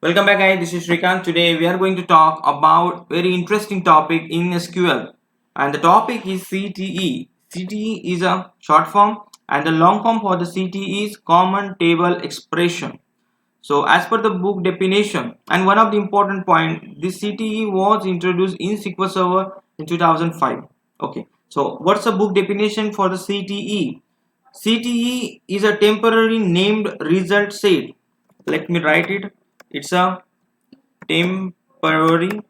Welcome back guys, this is Shrikant. Today we are going to talk about very interesting topic in SQL and the topic is CTE. CTE is a short form and the long form for the CTE is Common Table Expression. So as per the book definition and one of the important point, this CTE was introduced in SQL Server in 2005. Okay, so what's the book definition for the CTE? CTE is a temporary named result set. Let me write it. It's a temporary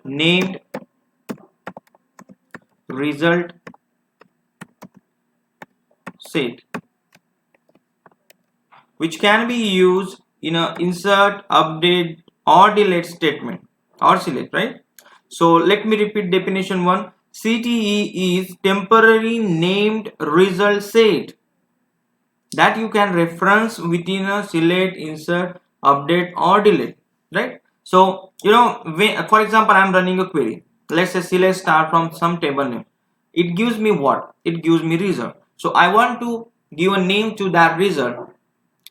named result set which can be used in a insert, update or delete statement or select, right? So let me repeat definition 1. CTE is temporary named result set that you can reference within a select, insert, update or delete, right? So for example, I'm running a query. Let's say select star from some table name. It gives me what? It gives me result. So I want to give a name to that result.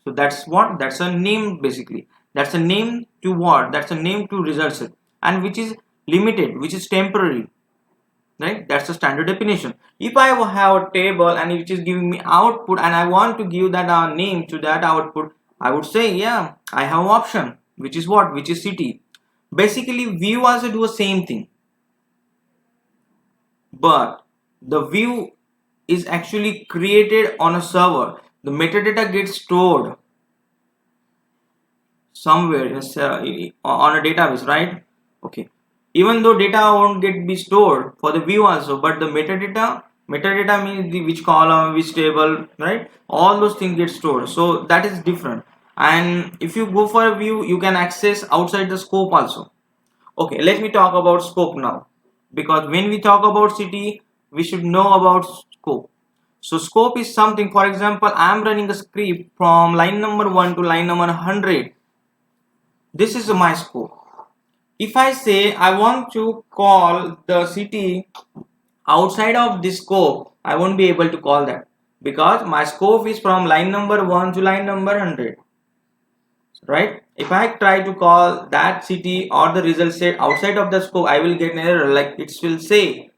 So that's what? That's a name basically. That's a name to what? That's a name to result set, and which is limited, which is temporary, right? That's the standard definition. If I have a table and which is giving me output and I want to give that name to that output, I would say, yeah, I have option, which is what? Which is CTE. Basically view also do the same thing, but the view is actually created on a server. The metadata gets stored somewhere on a database, right? Okay, even though data won't get be stored for the view also, but the metadata means the which column, which table, right? All those things get stored, so that is different. And if you go for a view, you can access outside the scope also. Okay, let me talk about scope now, because when we talk about CTE, we should know about scope. So scope is something, for example, I am running a script from line number 1 to line number 100. This is my scope. If I say I want to call the CTE outside of this scope, I won't be able to call that, because my scope is from line number 1 to line number 100, right? If I try to call that CTE or the result set outside of the scope, I will get an error, like it will say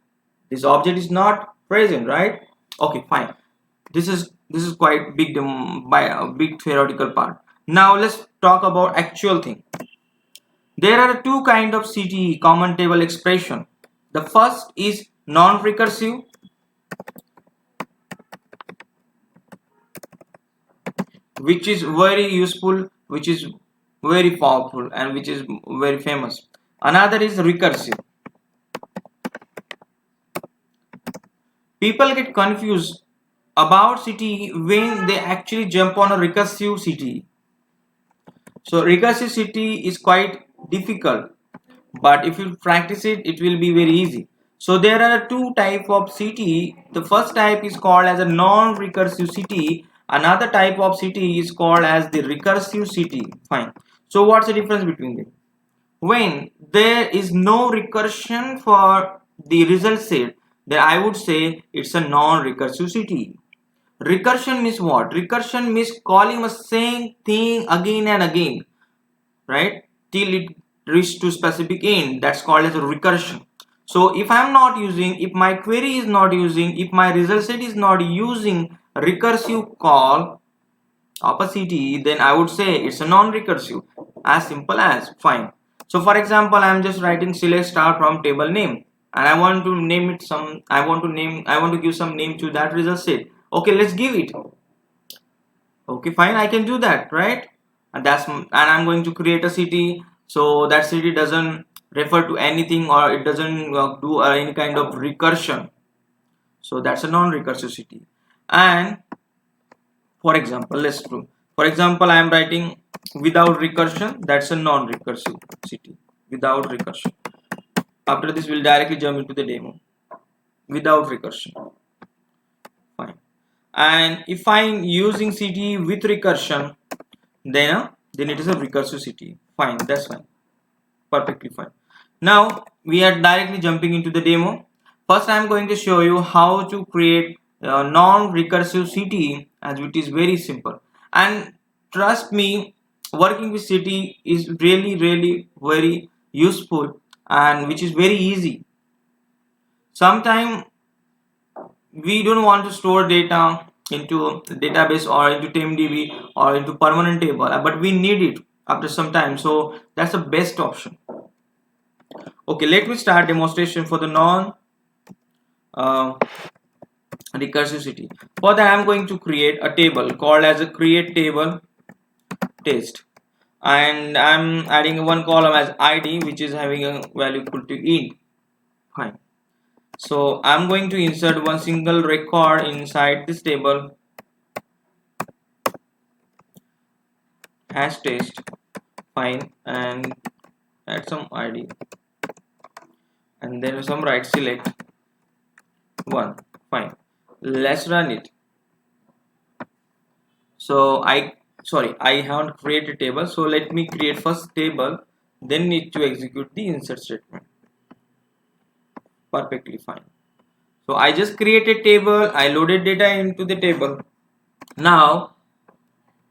this object is not present, right? Okay, fine. This is quite big by a big theoretical part. Now let's talk about actual thing. There are two kinds of CTE, common table expression. The first is non-recursive, which is very useful, which is very powerful, and which is very famous. Another is recursive. People get confused about CTE when they actually jump on a recursive CTE. So recursive CTE is quite difficult, but if you practice it, it will be very easy. So there are two types of CTE. The first type is called as a non-recursive CTE. Another type of CTE is called as the recursive CTE. Fine. So what's the difference between them? When there is no recursion for the result set, then I would say it's a non-recursive CTE. Recursion means what? Recursion means calling the same thing again and again, right? Till it reaches to specific end. That's called as a recursion. So if I'm not using, if my query is not using, if my result set is not using recursive call of a CTE, then I would say it's a non-recursive. As simple as. Fine. So for example, I'm just writing select star from table name, and I want to name it some. I want to give some name to that result set. Okay, let's give it. Okay, fine. I can do that, right? And I'm going to create a CTE. So that CTE doesn't refer to anything, or it doesn't do any kind of recursion. So that's a non-recursive CTE. And for example, let's do. For example, I am writing without recursion. That's a non-recursive CTE. Without recursion. After this, we'll directly jump into the demo. Without recursion. Fine. And if I'm using CTE with recursion, then it is a recursive CTE. Fine. That's fine. Perfectly fine. Now we are directly jumping into the demo. First, I am going to show you how to create a non-recursive CTE, as it is very simple. And trust me, working with CTE is really very useful and which is very easy. Sometimes we don't want to store data into a database or into TMDB or into permanent table, but we need it after some time, so that's the best option. Okay, let me start demonstration for the non recursivity. For that, I'm going to create a table called as a create table test, and I'm adding one column as ID, which is having a value equal to int. Fine. So I'm going to insert one single record inside this table, hash test. Fine, and add some ID, and then some right select one. Fine. Let's run it. So I haven't created a table, so let me create first table, then need to execute the insert statement. Perfectly fine. So I just created table, I loaded data into the table. Now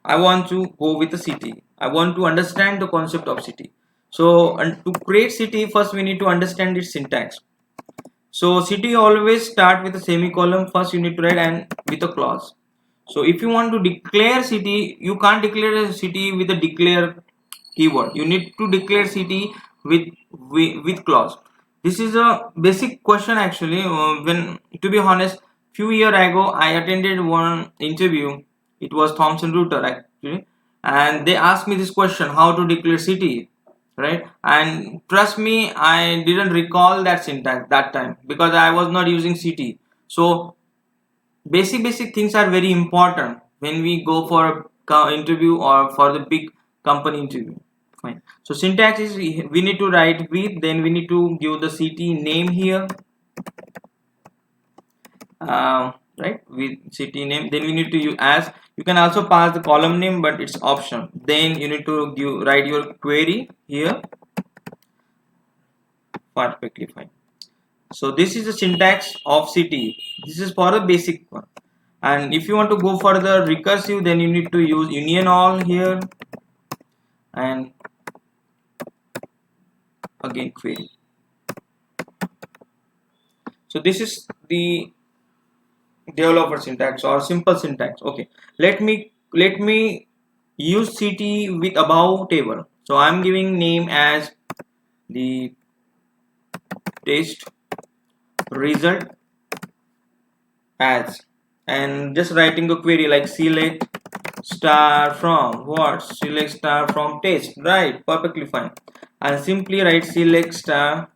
I want to go with the CTE. I want to understand the concept of CTE. So to create CTE, first we need to understand its syntax. So CTE always start with a semicolon. First you need to write and with a clause. So if you want to declare CTE, you can't declare a CTE with a declare keyword. You need to declare CTE with clause. This is a basic question actually. When, to be honest, few years ago I attended one interview. It was Thomson Reuters actually, and they asked me this question: how to declare CTE, right? And trust me, I didn't recall that syntax that time because I was not using CTE. So basic things are very important when we go for a interview or for the big company interview. Fine. So syntax is we need to write with, then we need to give the CTE name here, right, with CTE name. Then we need to use as, you can also pass the column name, but it's option. Then you need to write your query here. Perfectly fine. So this is the syntax of CTE. This is for the basic one. And if you want to go for the recursive, then you need to use union all here, and again query. So this is the developer syntax or simple syntax. Okay, let me use CTE with above table. So I'm giving name as the test result as, and just writing a query like select star from what, select star from test, right? Perfectly fine. And simply write select star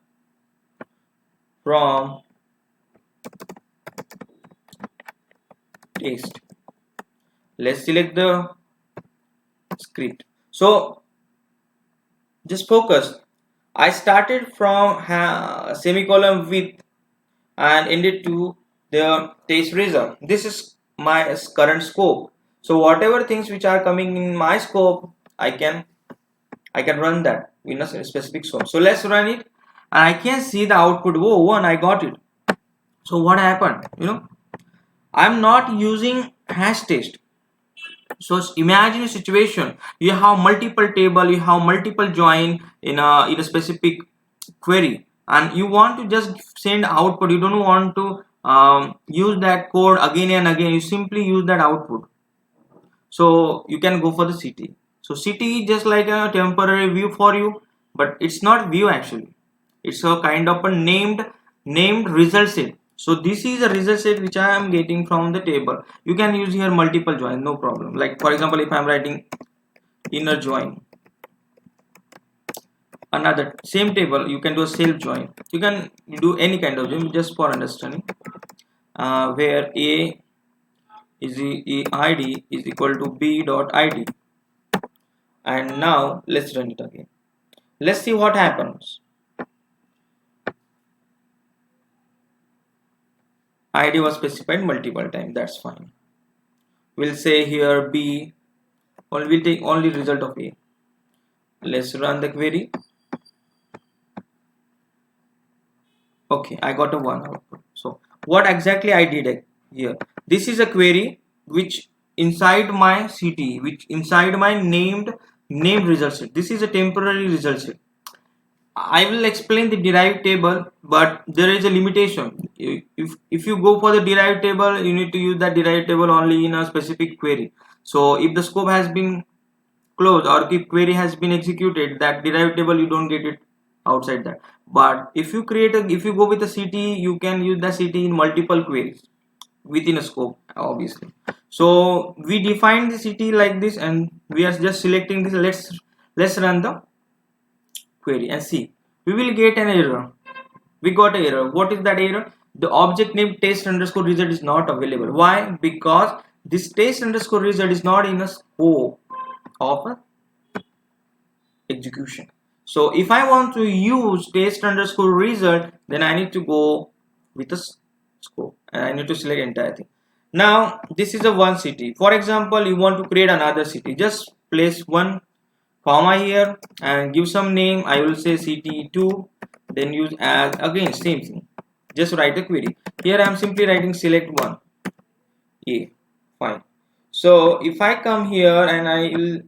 from test. Let's select the script. So just focus. I started from semicolon with and ended to the test result. This is my current scope. So whatever things which are coming in my scope, I can run that in a specific scope. So let's run it, and I can see the output. Whoa, and I got it. So what happened? I'm not using hash test. So imagine a situation, you have multiple table, you have multiple join in a specific query, and you want to just send output. You don't want to use that code again and again. You simply use that output. So you can go for the CTE. So CTE is just like a temporary view for you, but it's not view actually. It's a kind of a named result set. So this is a result set which I am getting from the table. You can use here multiple join, no problem. Like for example, if I am writing inner join, another same table, you can do a self join. You can do any kind of join just for understanding. Where a is the id is equal to b dot id, and now let's run it again. Let's see what happens. ID was specified multiple times, that's fine. We'll say here B, or we'll take only result of A. Let's run the query. Okay, I got a 1 output. So what exactly I did here? This is a query which inside my CTE, which inside my named named result set. This is a temporary result set. I will explain the derived table, but there is a limitation. If you go for the derived table, you need to use that derived table only in a specific query. So if the scope has been closed or if query has been executed, that derived table you don't get it outside that. But if you go with a CTE, you can use the CTE in multiple queries within a scope, obviously. So we define the CTE like this, and we are just selecting this. Let's run the query and see. We will get an error. We got an error. What is that error? The object name test underscore result is not available. Why? Because this test underscore result is not in a scope of a execution. So if I want to use test underscore result, then I need to go with a scope and I need to select entire thing. Now this is a one city. For example, you want to create another city. Just place one comma here and give some name. I will say CTE2, then use as, again same thing, just write a query. Here I am simply writing select one. A, fine. So if I come here and I will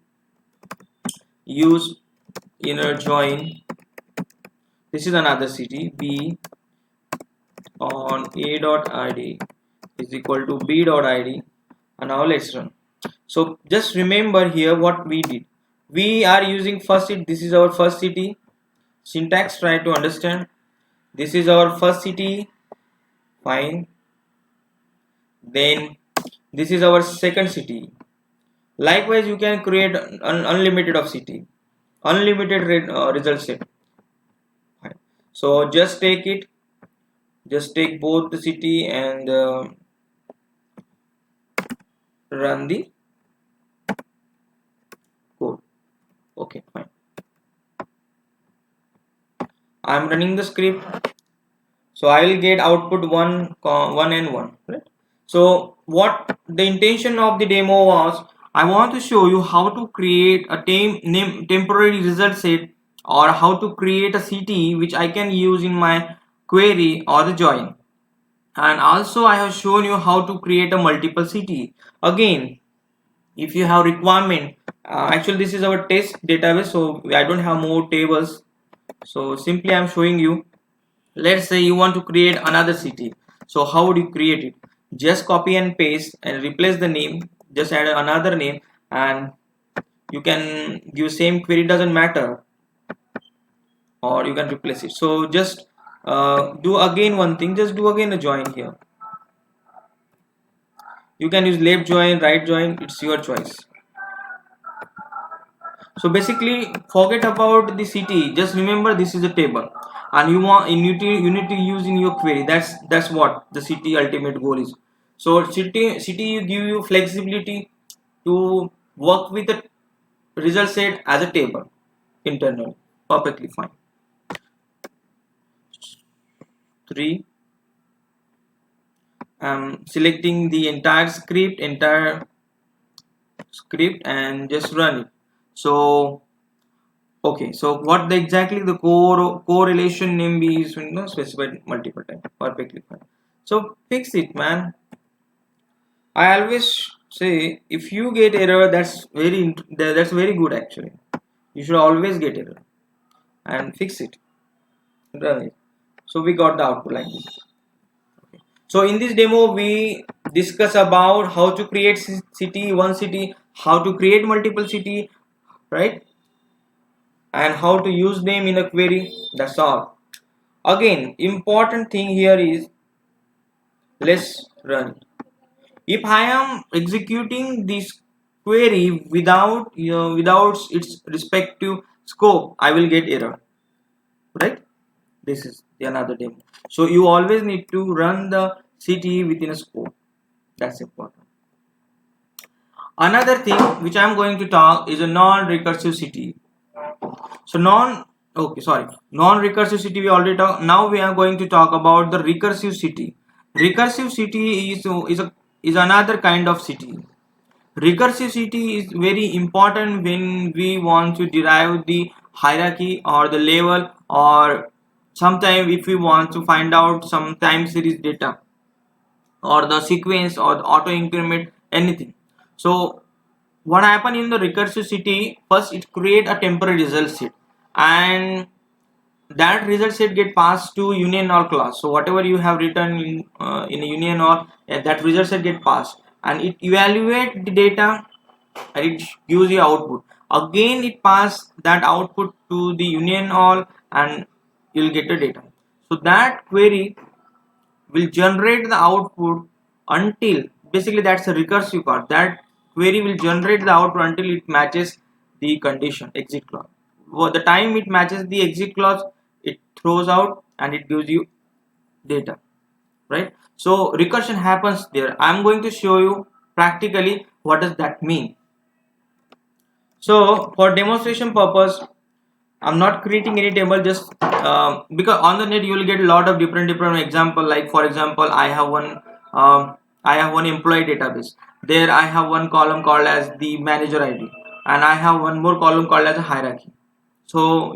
use inner join, this is another city, B on A.id is equal to B.id, and now let's run. So just remember here what we did. We are using first city. This is our first city. Syntax, try to understand. This is our first city, fine. Then this is our second city. Likewise, you can create unlimited of city, unlimited result set. Fine. So just take it, just take both the city and run the code. Okay, fine. I'm running the script, so I will get output 1 and 1, right? So what the intention of the demo was, I want to show you how to create a temporary result set, or how to create a CTE which I can use in my query or the join. And also I have shown you how to create a multiple CTE. Again, if you have requirement, actually this is our test database, so I don't have more tables. So simply I'm showing you. Let's say you want to create another city. So how would you create it? Just copy and paste and replace the name. Just add another name and you can give same query, doesn't matter, or you can replace it. So just do again one thing. Just do again a join here. You can use left join, right join. It's your choice. So basically, forget about the city. Just remember this is a table, and you need to use in your query. That's what the city ultimate goal is. So city you give you flexibility to work with the result set as a table internally. Perfectly fine. 3. I'm selecting the entire script, and just run it. So okay, so what exactly the correlation name is specified multiple times. Perfectly fine. So fix it, man. I always say if you get error, that's very good actually. You should always get error and fix it. Run it. So we got the output like this. Okay. So in this demo we discuss about how to create one city, how to create multiple city, right? And how to use them in a query. That's all. Again, important thing here is, let's run. If I am executing this query without its respective scope, I will get error, right? This is another demo. So you always need to run the CTE within a scope. That's important. Another thing which I am going to talk is a non-recursive CTE. So non-recursive CTE we already talked. Now we are going to talk about the recursive CTE. Recursive CTE is another kind of CTE. Recursive CTE is very important when we want to derive the hierarchy or the level, or sometime if we want to find out some time series data or the sequence or the auto increment, anything. So what happen in the recursive city, first it create a temporary result set, and that result set get passed to union or class. So whatever you have written in a union or that result set get passed, and it evaluate the data and it gives you output. Again it pass that output to the union all, and you'll get the data. So that query will generate the output until, basically that's a recursive part, that query will generate the output until it matches the condition exit clause. The time it matches the exit clause, it throws out and it gives you data, right? So recursion happens there. I'm going to show you practically what does that mean. So for demonstration purpose, I'm not creating any table, just because on the net you will get a lot of different example. Like for example, I have one employee database. There I have one column called as the manager ID, and I have one more column called as a hierarchy. So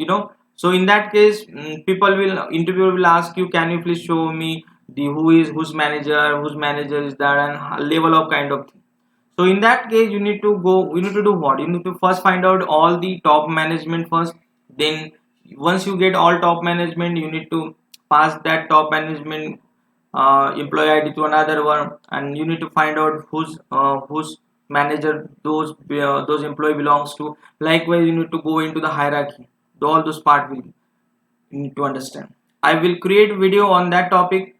so in that case, interviewer will ask you, can you please show me the whose manager is that, and level of kind of thing. So in that case, you need to do what? You need to first find out all the top management first. Then once you get all top management, you need to pass that top management employee ID to another one, and you need to find out whose manager those employee belongs to. Likewise, you need to go into the hierarchy. All those part will you need to understand. I will create video on that topic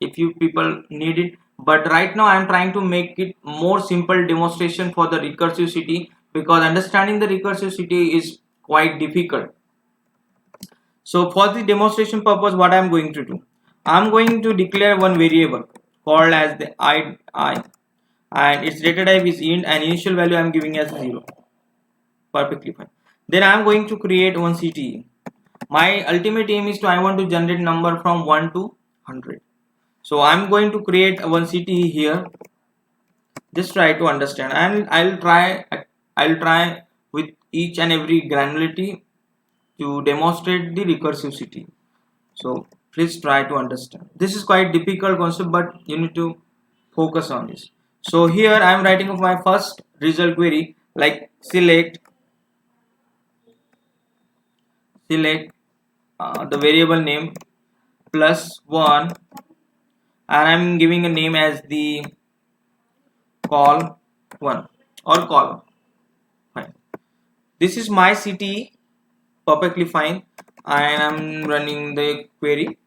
if you people need it, but right now I am trying to make it more simple demonstration for the recursive city, because understanding the recursive city is quite difficult. So for the demonstration purpose, what I am going to do, I am going to declare one variable called as the I, and its data type is int, and initial value I am giving as 0. Perfectly fine. Then I am going to create one CTE. My ultimate aim is I want to generate number from 1 to 100. So I'm going to create one CTE here. Just try to understand, and I'll try with each and every granularity to demonstrate the recursive CTE. So please try to understand. This is quite difficult concept, but you need to focus on this. So here I am writing of my first result query, like select the variable name +1, and I'm giving a name as the col1 or column. Fine. This is my CTE, perfectly fine, and I'm running the query.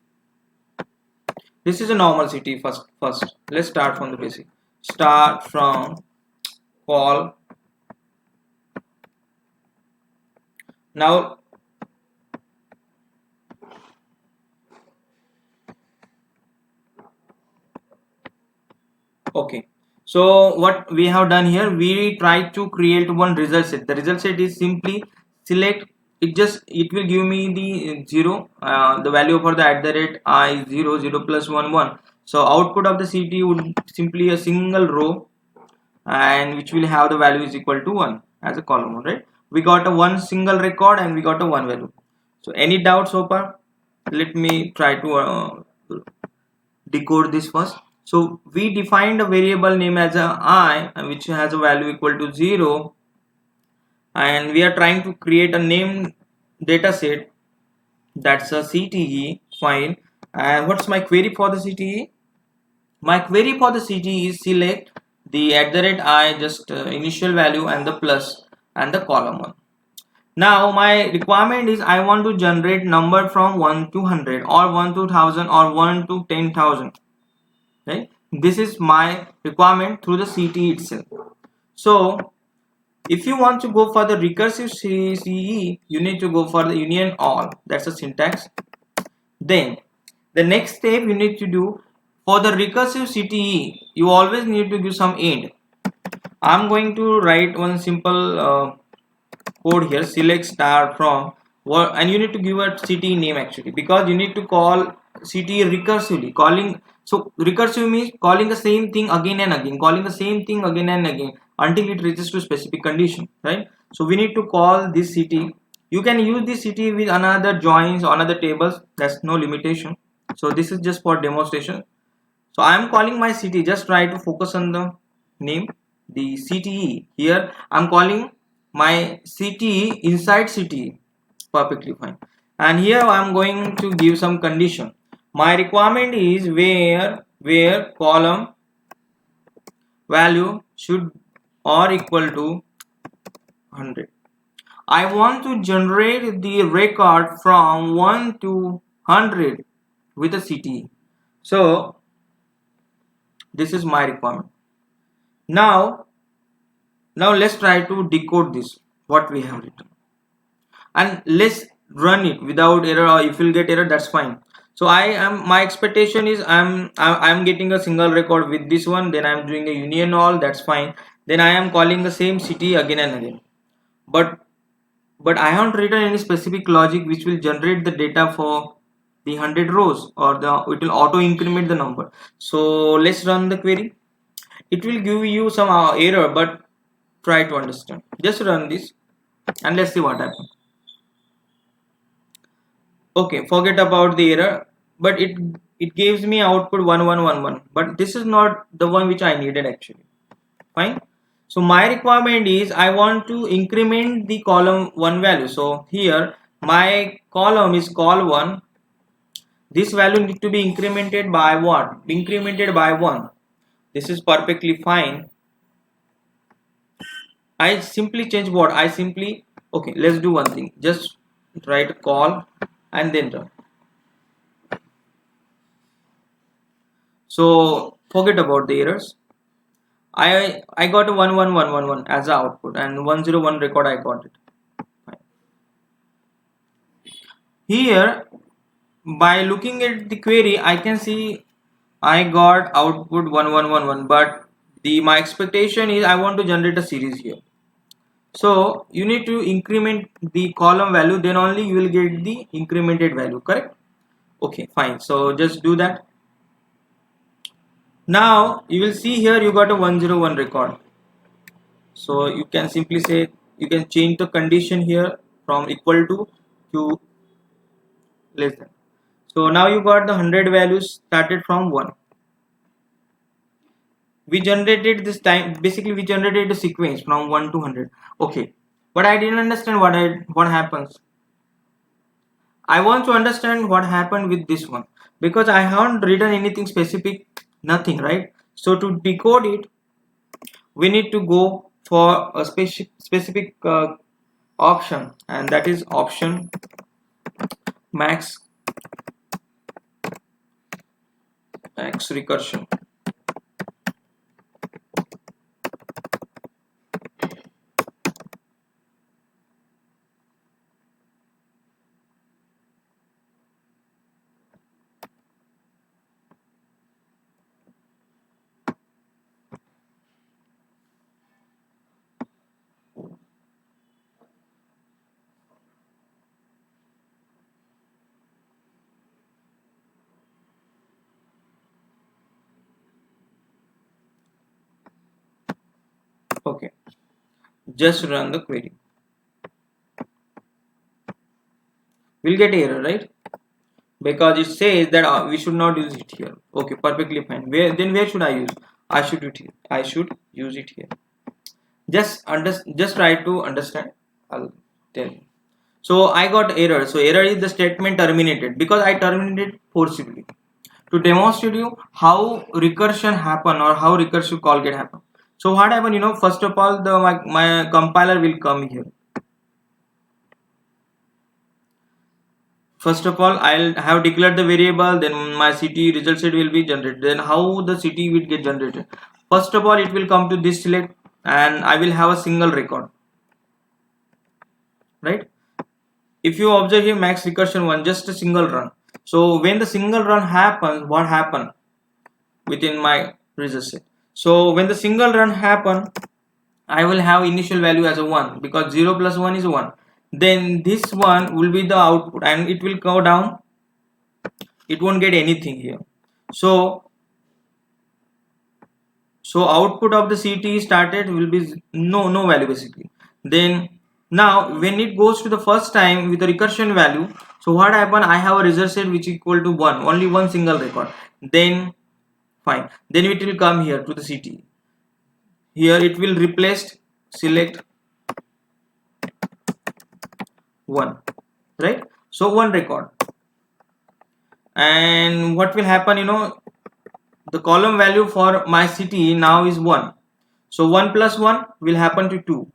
This is a normal CTE. First let's start from the basic. Start from call. Now okay, so what we have done here, we try to create one result set. The result set is simply select, it will give me the 0, the value for the @ I 0 0 plus 1 1. So output of the CT would simply a single row, and which will have the value is equal to 1 as a column, right? We got a one single record and we got a one value. So any doubts so far? Let me try to decode this first. So we defined a variable name as a I, which has a value equal to 0, and we are trying to create a name data set, that's a CTE file. And what's my query for the CTE? My query for the CTE is select the @I, just initial value and the plus and the column 1. Now my requirement is I want to generate number from 1 to 100 or 1 to 1000 or 1 to 10,000. Right? This is my requirement through the CTE itself. So if you want to go for the recursive CE, you need to go for the union all. That's the syntax. Then the next step you need to do for the recursive CTE, you always need to give some end. I'm going to write one simple code here, select star from, and you need to give a CTE name actually, because you need to call CTE recursively. So recursive means calling the same thing again and again, until it reaches to specific condition, right? So we need to call this CTE. You can use this CTE with another joins or another tables, that's no limitation. So this is just for demonstration. So I am calling my CTE, just try to focus on the name. the CTE. Here I'm calling my CTE inside CTE. Perfectly fine. And here I'm going to give some condition. My requirement is where column value should or equal to 100. I want to generate the record from 1 to 100 with a CTE. So this is my requirement. Now let's try to decode this what we have written, and let's run it without error, or if you'll get error, that's fine. So my expectation is I'm getting a single record with this one, then I'm doing a union all, that's fine. Then I am calling the same city again and again, but I haven't written any specific logic which will generate the data for the 100 rows, or it will auto increment the number. So let's run the query. It will give you some error, but try to understand. Just run this and let's see what happens. Okay, forget about the error, but it gives me output 1111, but this is not the one which I needed actually. Fine. So my requirement is I want to increment the column 1 value. So here my column is col1. This value need to be incremented by what? Incremented by 1. This is perfectly fine. I simply change what? Okay, let's do one thing. Just write call and then run. So forget about the errors. I got a 11111 as the output, and 101 record I got it. Fine. Here by looking at the query I can see I got output 1111, but my expectation is I want to generate a series here. So you need to increment the column value, then only you will get the incremented value, correct? Okay, fine. So just do that. Now you will see here you got a 101 record. So you can simply say, you can change the condition here from equal to less than. So now you got the 100 values started from 1. We generated this time, basically we generated a sequence from 1 to 100. Okay, but I didn't understand what happens. I want to understand what happened with this one, because I haven't written anything specific, nothing, right? So to decode it, we need to go for a specific option, and that is option max recursion. Okay, just run the query. We'll get error, right? Because it says that we should not use it here. Okay, perfectly fine. Where should I use? I should use it here. Just try to understand. I'll tell you. So I got error. So error is the statement terminated, because I terminated forcibly. To demonstrate you how recursion happen, or how recursive call get happen. So what happened, first of all, my compiler will come here. First of all, I'll have declared the variable, then my CTE result set will be generated. Then how the CTE will get generated? First of all, it will come to this select, and I will have a single record, right? If you observe here, max recursion 1, just a single run. So when the single run happens, what happened within my result set? So when the single run happen, I will have initial value as a 1, because 0 plus 1 is 1. Then this one will be the output, and it will go down. It won't get anything here. So output of the CTE started will be no value basically. Then now when it goes to the first time with the recursion value, so what happened? I have a result set which is equal to 1, only one single record. Then fine, then it will come here to the CTE. here it will replace select 1, right? So one record. And what will happen, the column value for my city now is 1. So 1 plus 1 will happen to 2,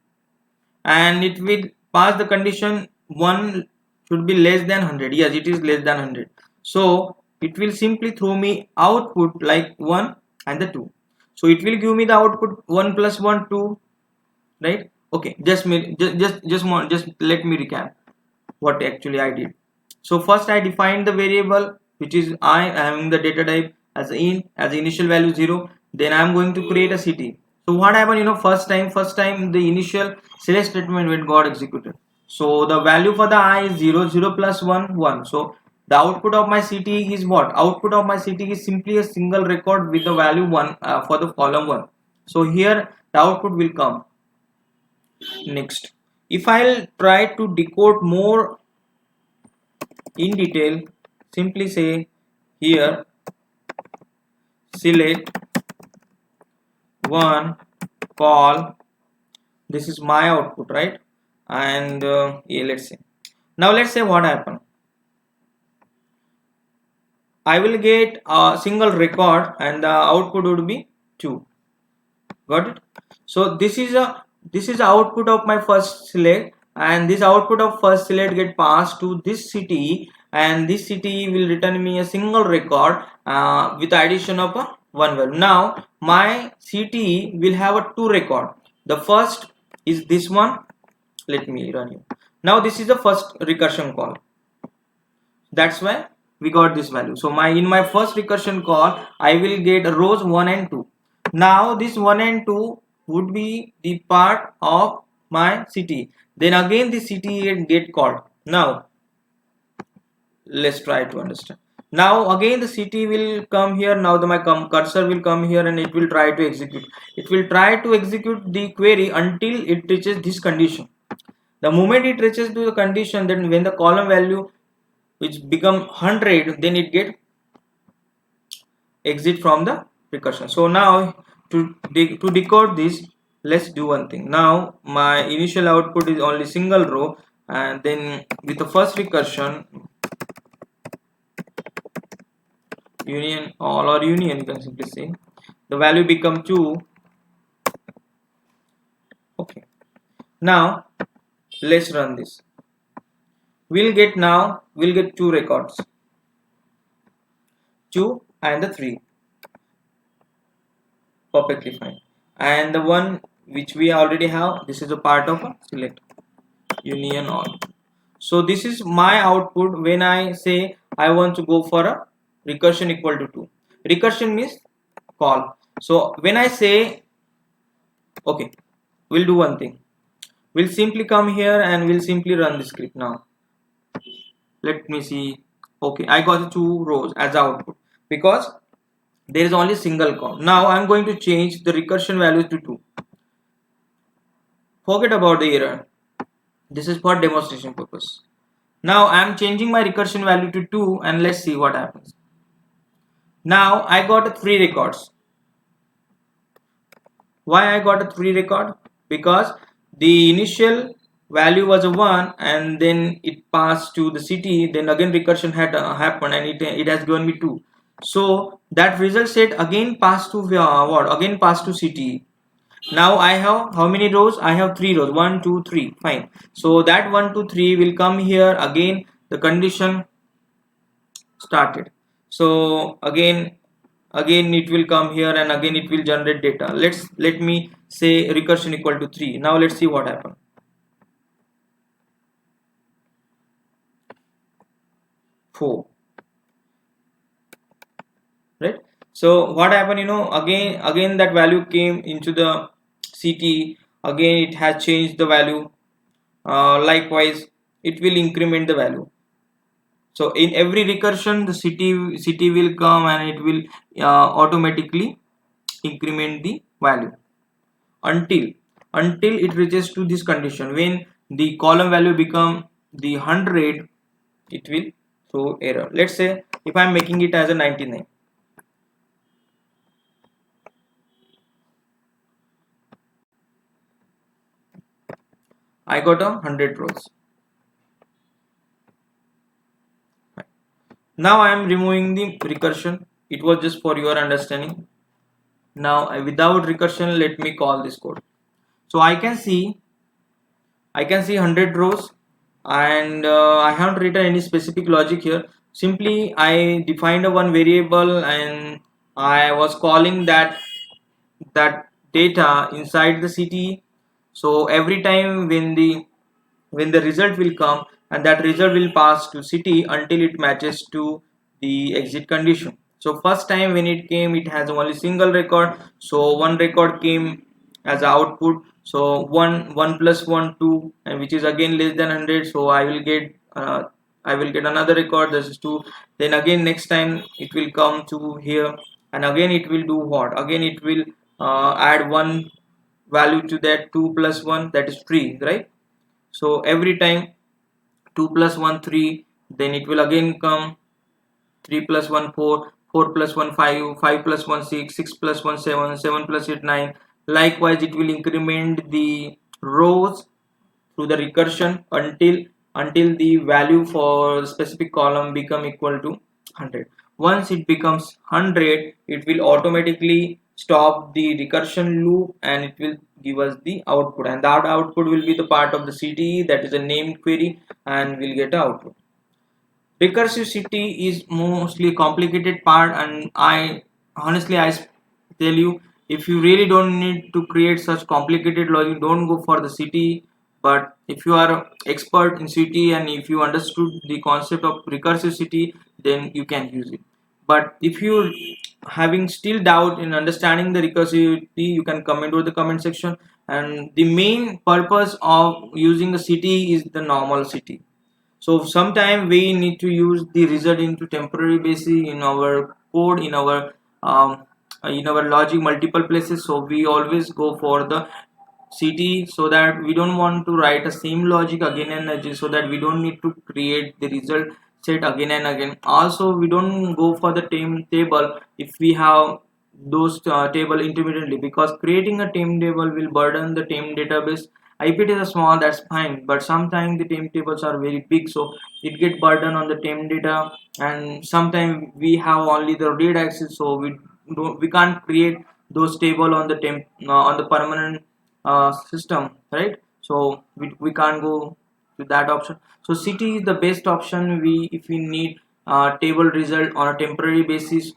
and it will pass the condition 1 should be less than 100. Yes, it is less than 100. So it will simply throw me output like 1 and the 2. So it will give me the output 1 plus 1 2, right? Okay, just let me recap what actually I did. So first I defined the variable which is I having the data type as int, as the initial value 0. Then I am going to create a city. So what happened, first time the initial select statement when got executed. So the value for the I is 0, 0 plus 1, 1. So the output of my city is what? Output of my city is simply a single record with the value 1 for the column 1. So here the output will come. Next, if I'll try to decode more in detail, simply say here select 1 call, this is my output, right? And yeah, let's say now let's say what happened. I will get a single record and the output would be 2. Got it? So this is the output of my first select, and this output of first select get passed to this city, and this city will return me a single record with the addition of a 1 value. Now my city will have a 2 record. The first is this one. Let me run it. Now this is the first recursion call. That's why we got this value. So in my first recursion call I will get rows 1 and 2. Now this 1 and 2 would be the part of my city. Then again the city get called. Now let's try to understand. Now again the city will come here. Now my cursor will come here and it will try to execute. It will try to execute the query until it reaches this condition. The moment it reaches to the condition, then when the column value which become 100, then it get exit from the recursion. So now to decode this, let's do one thing. Now my initial output is only single row, and then with the first recursion union all or union, you can simply say the value become 2. Okay, now let's run this. We'll get 2 records, 2 and the 3, perfectly fine. And the one which we already have, this is a part of a select union all. So this is my output when I say I want to go for a recursion equal to 2. Recursion means call. So when I say, okay, we'll do one thing. We'll simply come here and we'll simply run the script now. Let me see. Okay, I got 2 rows as output because there is only single call. Now I'm going to change the recursion value to 2. Forget about the error. This is for demonstration purpose. Now I'm changing my recursion value to 2 and let's see what happens. Now I got 3 records. Why I got a 3 record? Because the initial value was a 1 and then it passed to the city, then again recursion had happened and it has given me 2. So that result set again passed to what? Again passed to city. Now I have how many rows? I have 3 rows. 1 2 3. Fine. So that 1 2 3 will come here. Again the condition started. So again it will come here and again it will generate data. Let me say recursion equal to 3. Now let's see what happened. 4. Right? So what happened, again that value came into the CT. Again it has changed the value. Likewise it will increment the value. So in every recursion the city will come and it will automatically increment the value until it reaches to this condition. When the column value become the 100, it will throw error. Let's say if I'm making it as a 99, I got 100 rows. Now I am removing the recursion. It was just for your understanding. Now without recursion, let me call this code. So I can see 100 rows, and I haven't written any specific logic here. Simply I defined a one variable, and I was calling that data inside the CTE. So every time when the result will come, and that result will pass to city until it matches to the exit condition. So first time when it came, it has only single record, so one record came as output. So 1 plus 1 2, and which is again less than 100, so I will get another record, this is 2. Then again next time it will come to here, and again it will do what, again it will add one value to that, 2 plus 1, that is 3, right? So every time 2 plus 1 3, then it will again come 3 plus 1 4, 4 plus 1 5, 5 plus 1 6, 6 plus 1 7, 7 plus 8 9. Likewise it will increment the rows through the recursion until the value for the specific column become equal to 100. Once it becomes 100, it will automatically stop the recursion loop, and it will give us the output, and that output will be the part of the CTE, that is a named query, and we'll get output. Recursive CTE is mostly a complicated part, and I honestly I tell you, if you really don't need to create such complicated logic, don't go for the CTE. But if you are an expert in CTE, and if you understood the concept of recursive CTE, then you can use it. But if you having still doubt in understanding the recursivity, you can comment over the comment section. And the main purpose of using a CTE is the normal CTE. So sometime we need to use the result into temporary basis in our code, in our logic multiple places. So we always go for the CT, so that we don't want to write the same logic again and again, so that we don't need to create the result set again and again. Also we don't go for the table if we have those table intermittently, because creating a table will burden the database. IPT is small, that's fine, but sometimes the tables are very big, so it get burden on the data. And sometimes we have only the read access, so we can't create those table on the on the permanent system, right? So we can't go to that option. So CT is the best option. If we need table result on a temporary basis,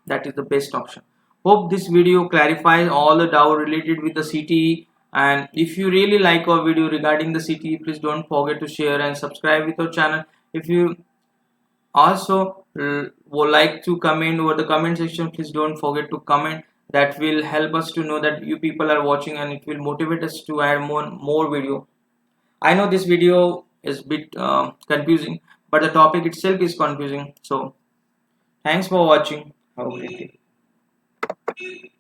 that is the best option. Hope this video clarifies all the doubt related with the CTE. And if you really like our video regarding the CTE, please don't forget to share and subscribe with our channel. If you also would like to comment over the comment section, please don't forget to comment. That will help us to know that you people are watching, and it will motivate us to add more video. I know this video is a bit confusing, but the topic itself is confusing. So thanks for watching. Have a great day.